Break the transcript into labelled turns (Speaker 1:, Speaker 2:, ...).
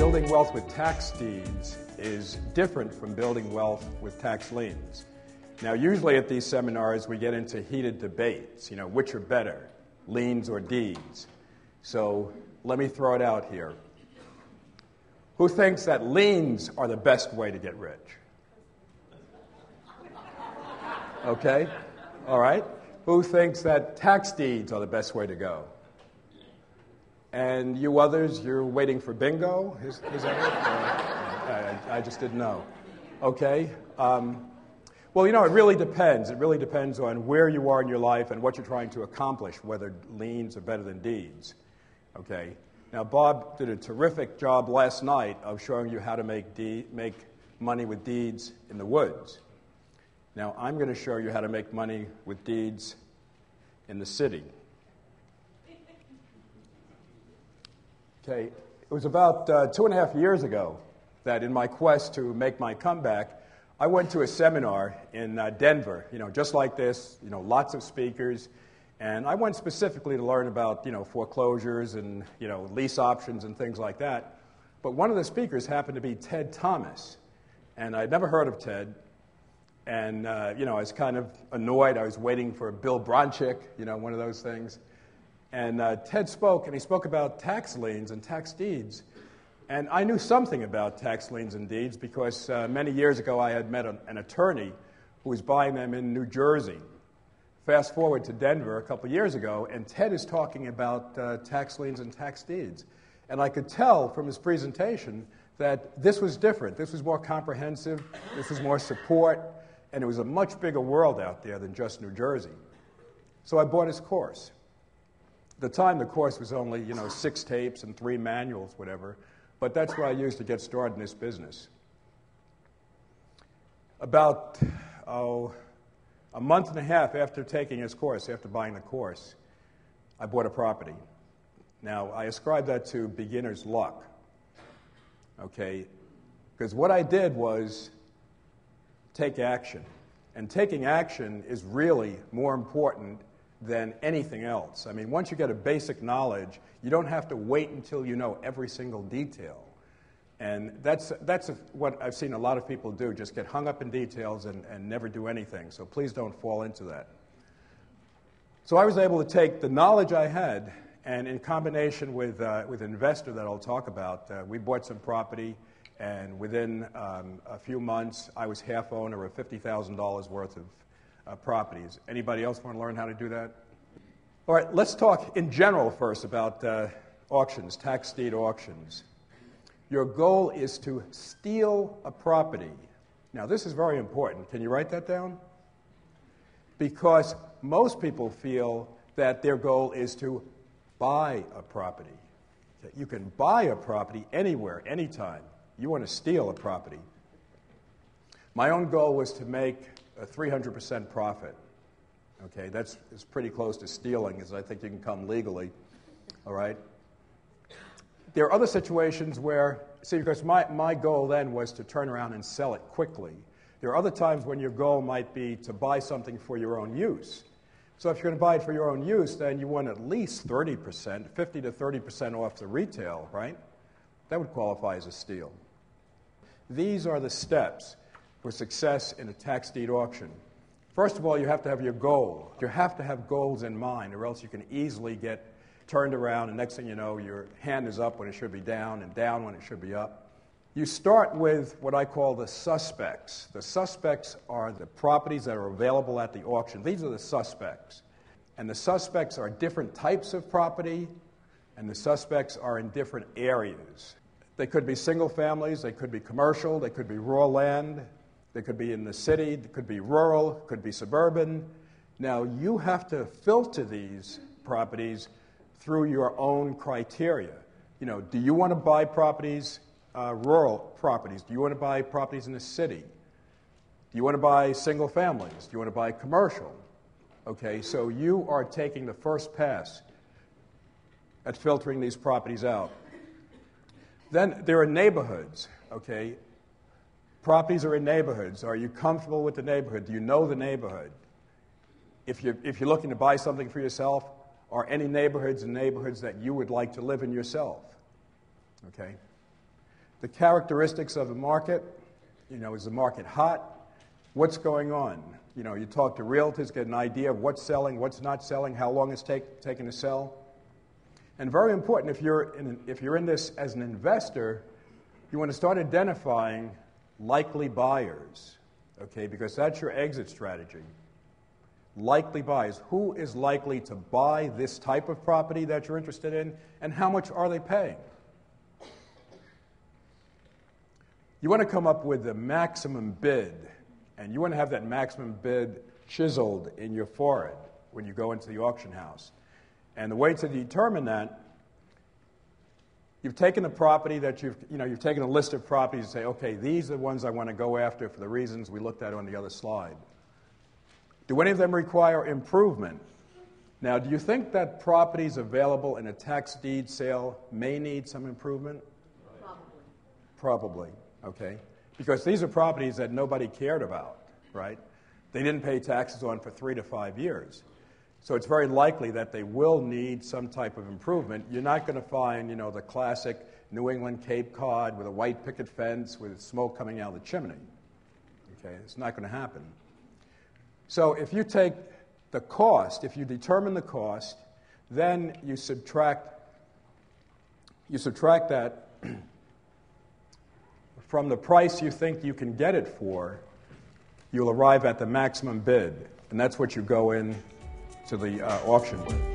Speaker 1: building wealth with tax deeds is different from building wealth with tax liens. Now, usually at these seminars, we get into heated debates, which are better, liens or deeds. So let me throw it out here. Who thinks that liens are the best way to get rich? Okay, all right. Who thinks that tax deeds are the best way to go? And you others, you're waiting for bingo? Is that it? I just didn't know. Okay. Well, it really depends. It really depends on where you are in your life and what you're trying to accomplish, whether liens are better than deeds. Okay. Now, Bob did a terrific job last night of showing you how to make money with deeds in the woods. Now, I'm going to show you how to make money with deeds in the city. Okay. It was about 2.5 years ago that in my quest to make my comeback, I went to a seminar in Denver, just like this, lots of speakers. And I went specifically to learn about, foreclosures and, lease options and things like that. But one of the speakers happened to be Ted Thomas. And I'd never heard of Ted. And, I was kind of annoyed. I was waiting for Bill Bronchick, one of those things. And Ted spoke, and he spoke about tax liens and tax deeds. And I knew something about tax liens and deeds because many years ago I had met an attorney who was buying them in New Jersey. Fast forward to Denver a couple years ago, and Ted is talking about tax liens and tax deeds. And I could tell from his presentation that this was different. This was more comprehensive. This was more support. And it was a much bigger world out there than just New Jersey. So I bought his course. At the time, the course was only, 6 tapes and 3 manuals, whatever. But that's what I used to get started in this business. About a month and a half after taking his course, after buying the course, I bought a property. Now, I ascribe that to beginner's luck, okay? Because what I did was take action. And taking action is really more important than anything else. I mean, once you get a basic knowledge, you don't have to wait until you know every single detail. And that's what I've seen a lot of people do, just get hung up in details and never do anything. So please don't fall into that. So I was able to take the knowledge I had, and in combination with an investor that I'll talk about, we bought some property, and within a few months, I was half owner of $50,000 worth of properties. Anybody else want to learn how to do that? All right, let's talk in general first about auctions, tax deed auctions. Your goal is to steal a property. Now, this is very important. Can you write that down? Because most people feel that their goal is to buy a property. You can buy a property anywhere, anytime. You want to steal a property. My own goal was to make a 300% profit. Okay, that's pretty close to stealing, as I think you can come legally. All right? There are other situations where, because my goal then was to turn around and sell it quickly. There are other times when your goal might be to buy something for your own use. So if you're going to buy it for your own use, then you want at least 30%, 50 to 30% off the retail, right? That would qualify as a steal. These are the steps for success in a tax deed auction. First of all, you have to have your goal. You have to have goals in mind, or else you can easily get turned around, and next thing you know, your hand is up when it should be down, and down when it should be up. You start with what I call the suspects. The suspects are the properties that are available at the auction. These are the suspects. And the suspects are different types of property, and the suspects are in different areas. They could be single families, they could be commercial, they could be raw land, they could be in the city, they could be rural, could be suburban. Now, you have to filter these properties through your own criteria. Do you want to buy properties, rural properties? Do you want to buy properties in the city? Do you want to buy single families? Do you want to buy commercial? Okay, so you are taking the first pass at filtering these properties out. Then there are neighborhoods, okay? Properties are in neighborhoods. Are you comfortable with the neighborhood? Do you know the neighborhood? If you're looking to buy something for yourself, are any neighborhoods that you would like to live in yourself? Okay? the characteristics of the market. Is the market hot? What's going on? You talk to realtors, get an idea of what's selling, what's not selling, how long it's taking to sell. And very important, if you're in this as an investor, you want to start identifying likely buyers, okay? Because that's your exit strategy. Likely buyers. Who is likely to buy this type of property that you're interested in, and how much are they paying? You want to come up with the maximum bid, and you want to have that maximum bid chiseled in your forehead when you go into the auction house. And the way to determine that, you've taken a property that you've taken a list of properties and say, okay, these are the ones I want to go after for the reasons we looked at on the other slide. Do any of them require improvement? Now, do you think that properties available in a tax deed sale may need some improvement? Probably, okay. Because these are properties that nobody cared about, right? They didn't pay taxes on for 3 to 5 years. So it's very likely that they will need some type of improvement. You're not going to find, the classic New England Cape Cod with a white picket fence with smoke coming out of the chimney. Okay, it's not going to happen. So if you take the cost, if you determine the cost, then you subtract that from the price you think you can get it for, you'll arrive at the maximum bid. And that's what you go in to the auction with.